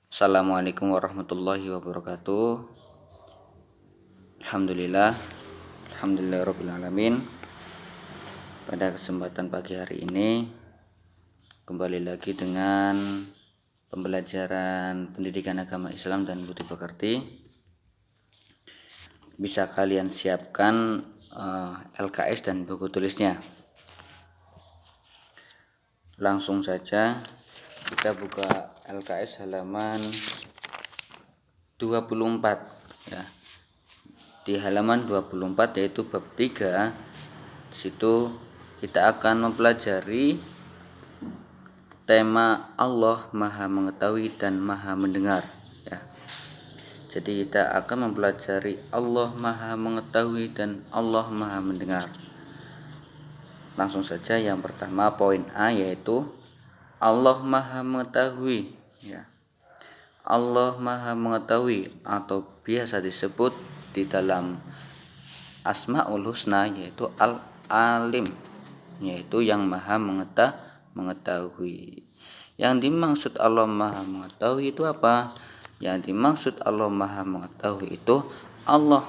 Assalamualaikum warahmatullahi wabarakatuh. Alhamdulillah alamin. Pada kesempatan pagi hari ini kembali lagi dengan pembelajaran pendidikan agama Islam dan budi pekerti. Bisa kalian siapkan LKS dan buku tulisnya. Langsung saja kita buka LKS halaman 24 ya. Di halaman 24 yaitu bab 3. Di situ kita akan mempelajari tema Allah Maha Mengetahui dan Maha Mendengar ya. Jadi kita akan mempelajari Allah Maha Mengetahui dan Allah Maha Mendengar. Langsung saja yang pertama poin A yaitu Allah Maha Mengetahui ya. Allah Maha Mengetahui atau biasa disebut di dalam Asmaul Husna yaitu Al-Alim, yaitu yang Maha mengetahui. Yang dimaksud Allah Maha Mengetahui itu apa? Yang dimaksud Allah Maha Mengetahui itu Allah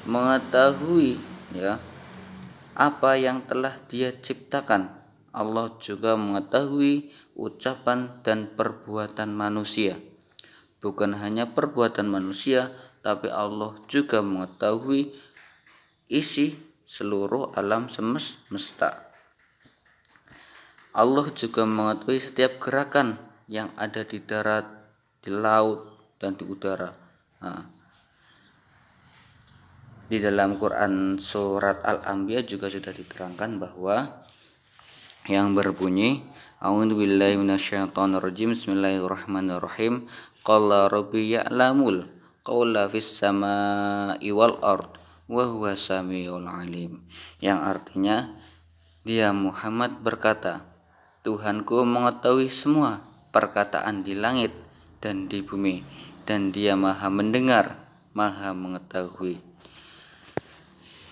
mengetahui ya apa yang telah Dia ciptakan. Allah juga mengetahui ucapan dan perbuatan manusia. Bukan hanya perbuatan manusia, tapi Allah juga mengetahui isi seluruh alam semesta. Allah juga mengetahui setiap gerakan yang ada di darat, di laut, dan di udara. Di dalam Quran surat Al-Anbiya juga sudah diterangkan bahwa yang berbunyi A'udzubillahi minasyaitonirrajim Bismillahirrahmanirrahim Qala rabbi ya'lamul qawla fis sama'i wal ard wa huwa samiul alim, yang artinya dia Muhammad berkata, Tuhanku mengetahui semua perkataan di langit dan di bumi, dan Dia Maha Mendengar, Maha Mengetahui.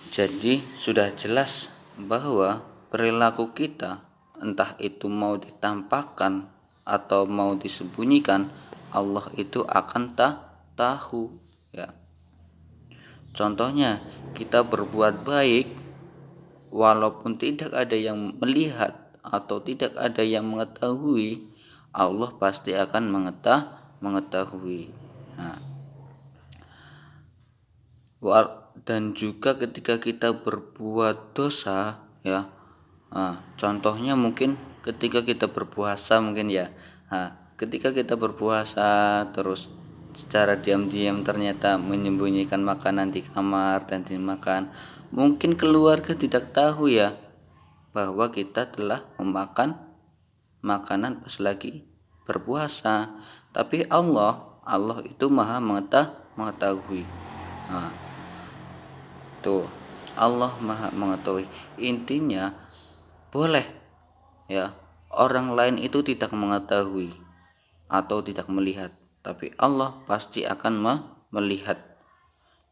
Jadi sudah jelas bahwa perilaku kita, entah itu mau ditampakkan atau mau disembunyikan, Allah itu akan tahu ya. Contohnya, kita berbuat baik walaupun tidak ada yang melihat atau tidak ada yang mengetahui, Allah pasti akan mengetahui. Nah, dan juga ketika kita berbuat dosa ya, contohnya mungkin ketika kita berpuasa mungkin ya, ketika kita berpuasa terus secara diam-diam ternyata menyembunyikan makanan di kamar dan dimakan, mungkin keluarga tidak tahu ya bahwa kita telah memakan makanan pas lagi berpuasa, tapi Allah itu Maha mengetahui. Tuh, Allah Maha Mengetahui. Intinya boleh ya orang lain itu tidak mengetahui atau tidak melihat, tapi Allah pasti akan melihat,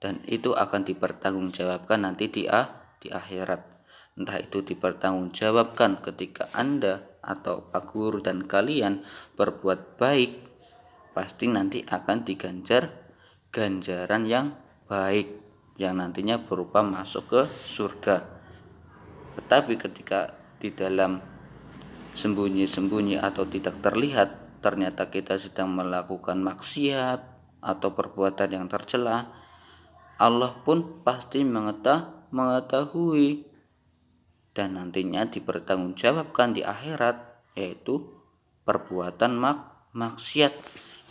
dan itu akan dipertanggungjawabkan nanti di akhirat. Entah itu dipertanggungjawabkan ketika Anda atau Pak Guru dan kalian berbuat baik, pasti nanti akan diganjar ganjaran yang baik yang nantinya berupa masuk ke surga. Tetapi ketika di dalam sembunyi-sembunyi atau tidak terlihat, ternyata kita sedang melakukan maksiat atau perbuatan yang tercela, Allah pun pasti mengetahui dan nantinya dipertanggungjawabkan di akhirat, yaitu perbuatan maksiat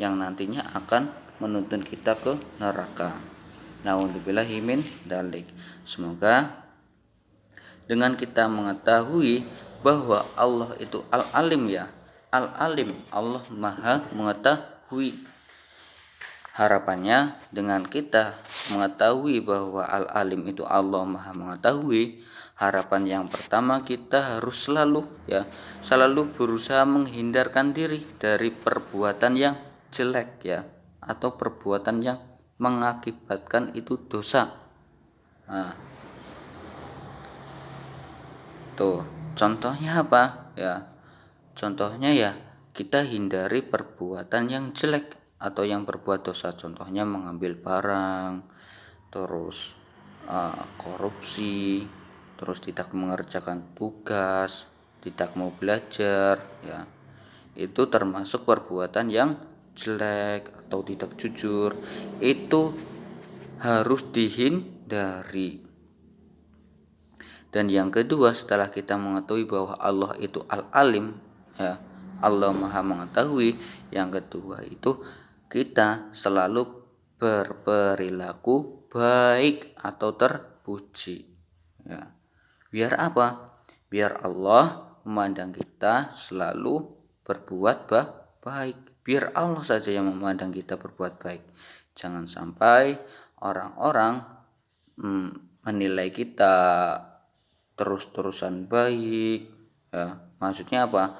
yang nantinya akan menuntun kita ke neraka. Na'udzubillahi min dzalik. Semoga dengan kita mengetahui bahwa Allah itu Al-Alim ya, Al-Alim, Allah Maha Mengetahui. Harapannya dengan kita mengetahui bahwa Al-Alim itu Allah Maha Mengetahui, harapan yang pertama kita harus selalu berusaha menghindarkan diri dari perbuatan yang jelek ya, atau perbuatan yang mengakibatkan itu dosa. Tuh, contohnya apa ya? Contohnya ya kita hindari perbuatan yang jelek atau yang berbuat dosa, contohnya mengambil barang, terus korupsi, terus tidak mengerjakan tugas, tidak mau belajar, ya itu termasuk perbuatan yang jelek atau tidak jujur. Itu harus dihindari. Dan yang kedua, setelah kita mengetahui bahwa Allah itu Al-Alim, ya, Allah Maha mengetahui, yang kedua itu kita selalu berperilaku baik atau terpuji. Ya. Biar apa? Biar Allah memandang kita selalu berbuat baik. Biar Allah saja yang memandang kita berbuat baik. Jangan sampai orang-orang menilai kita terus-terusan baik, ya. Maksudnya apa?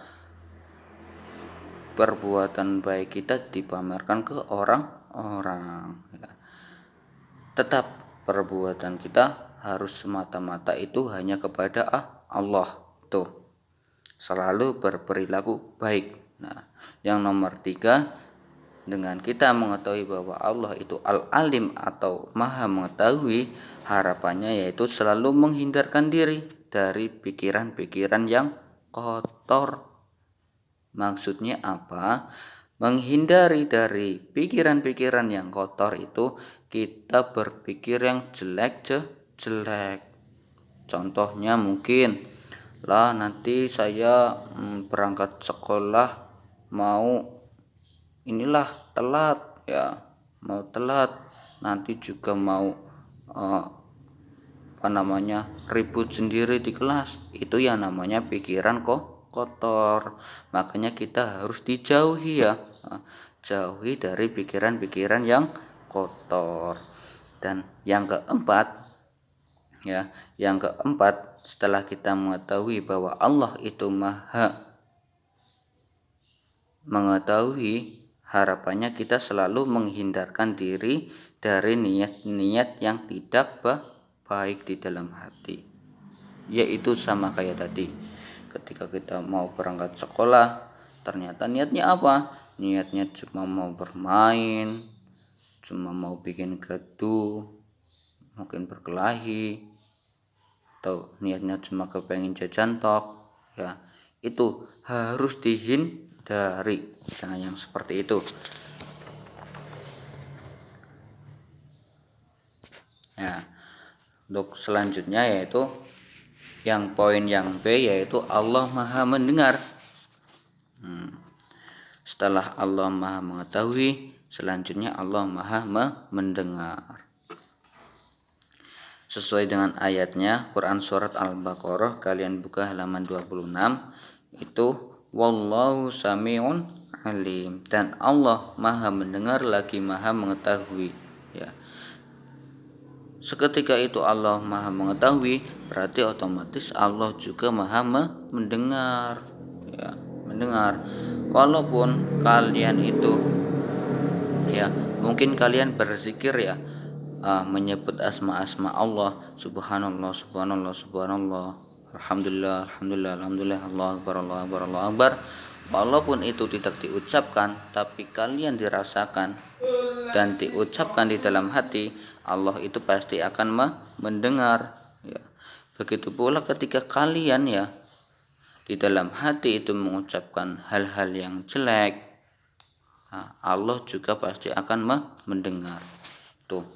Perbuatan baik kita dipamerkan ke orang-orang, ya. Tetap perbuatan kita harus semata-mata itu hanya kepada Allah. Tuh, selalu berperilaku baik. Nah, yang nomor 3, dengan kita mengetahui bahwa Allah itu Al-Alim atau Maha mengetahui, harapannya yaitu selalu menghindarkan diri dari pikiran-pikiran yang kotor. Maksudnya apa? Menghindari dari pikiran-pikiran yang kotor itu kita berpikir yang jelek. Contohnya mungkin lah nanti saya berangkat sekolah mau telat, ya, mau telat, nanti juga mau ribut sendiri di kelas. Itu yang namanya pikiran kotor. Makanya kita harus dijauhi, ya, jauhi dari pikiran-pikiran yang kotor. Dan yang keempat, setelah kita mengetahui bahwa Allah itu Maha mengetahui, harapannya kita selalu menghindarkan diri dari niat-niat yang tidak baik di dalam hati. Yaitu sama kayak tadi, ketika kita mau berangkat sekolah, ternyata niatnya apa? Niatnya cuma mau bermain, cuma mau bikin gaduh, mungkin berkelahi, atau niatnya cuma kepengen jajan tok, ya, itu harus dihindari. Jangan yang seperti itu. Ya, untuk selanjutnya yaitu yang poin yang B, yaitu Allah Maha mendengar. Setelah Allah Maha mengetahui, selanjutnya Allah Maha mendengar. Sesuai dengan ayatnya, Quran surat Al-Baqarah, kalian buka halaman 26, itu wallahu sami'un alim, dan Allah Maha mendengar lagi Maha mengetahui, ya. Seketika itu Allah Maha mengetahui, berarti otomatis Allah juga Maha mendengar, ya, mendengar. Walaupun kalian itu, ya, mungkin kalian berzikir, ya, menyebut asma-asma Allah, subhanallah, alhamdulillah, Allah akbar. Walaupun itu tidak diucapkan, tapi kalian dirasakan dan diucapkan di dalam hati, Allah itu pasti akan mendengar, ya. Begitu pula ketika kalian, ya, di dalam hati itu mengucapkan hal-hal yang jelek, Allah juga pasti akan mendengar. Tuh,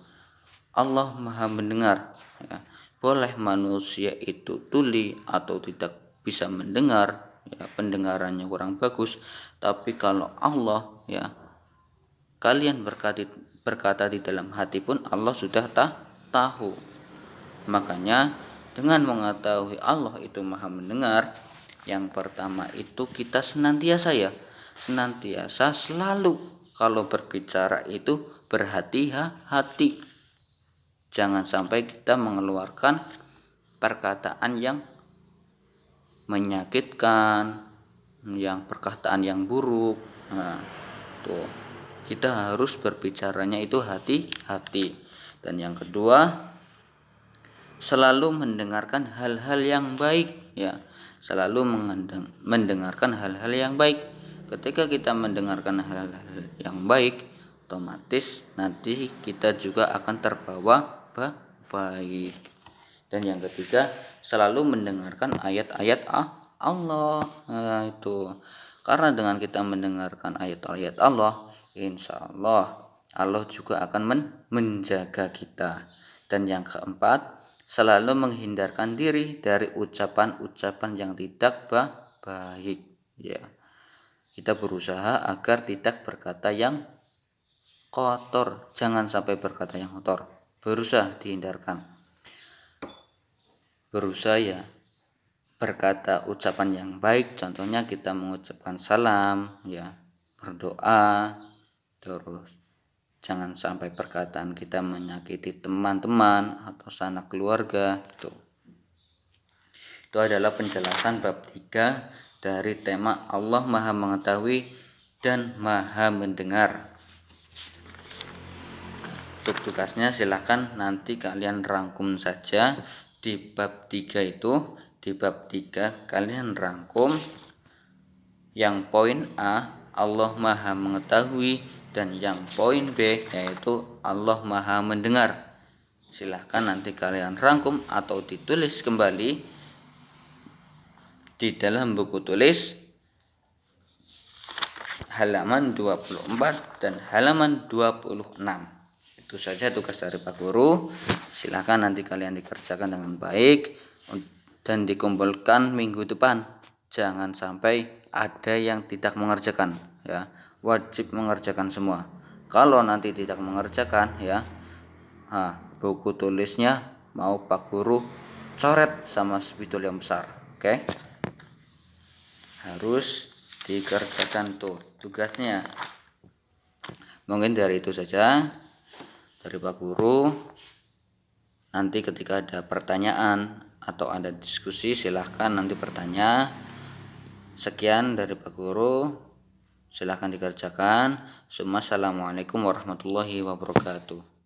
Allah Maha mendengar, ya. Boleh manusia itu tuli atau tidak bisa mendengar, ya, pendengarannya kurang bagus, tapi kalau Allah, ya, kalian berkata di dalam hati pun Allah sudah tahu. Makanya dengan mengetahui Allah itu Maha mendengar, yang pertama itu kita senantiasa selalu kalau berbicara itu berhati-hati. Jangan sampai kita mengeluarkan perkataan yang menyakitkan, yang perkataan yang buruk. Nah, tuh, kita harus berbicaranya itu hati-hati. Dan yang kedua, selalu mendengarkan hal-hal yang baik, ya. Selalu mendengarkan hal-hal yang baik. Ketika kita mendengarkan hal-hal yang baik, otomatis nanti kita juga akan terbawa baik. Dan yang ketiga, selalu mendengarkan ayat-ayat Allah. Nah, itu karena dengan kita mendengarkan ayat-ayat Allah, insya Allah juga akan menjaga kita. Dan yang keempat, selalu menghindarkan diri dari ucapan-ucapan yang tidak baik. Ya, kita berusaha agar tidak berkata yang kotor, jangan sampai berkata yang kotor, berusaha dihindarkan. Berusaha ya berkata ucapan yang baik, contohnya kita mengucapkan salam, ya, berdoa, terus jangan sampai perkataan kita menyakiti teman-teman atau sanak keluarga. Itu adalah penjelasan bab 3 dari tema Allah Maha Mengetahui dan Maha Mendengar. Untuk tugasnya silahkan nanti kalian rangkum saja di bab 3 itu. Di bab 3 kalian rangkum yang poin A, Allah Maha Mengetahui, dan yang poin B yaitu Allah Maha Mendengar. Silahkan nanti kalian rangkum atau ditulis kembali di dalam buku tulis halaman 24 dan halaman 26. Itu saja tugas dari Pak Guru. Silakan nanti kalian dikerjakan dengan baik dan dikumpulkan minggu depan. Jangan sampai ada yang tidak mengerjakan, ya. Wajib mengerjakan semua. Kalau nanti tidak mengerjakan, ya, buku tulisnya mau Pak Guru coret sama spidol yang besar. Oke? Harus dikerjakan tuh tugasnya. Mungkin dari itu saja dari Pak Guru. Nanti ketika ada pertanyaan atau ada diskusi silahkan nanti bertanya. Sekian dari Pak Guru, silahkan dikerjakan. Assalamualaikum warahmatullahi wabarakatuh.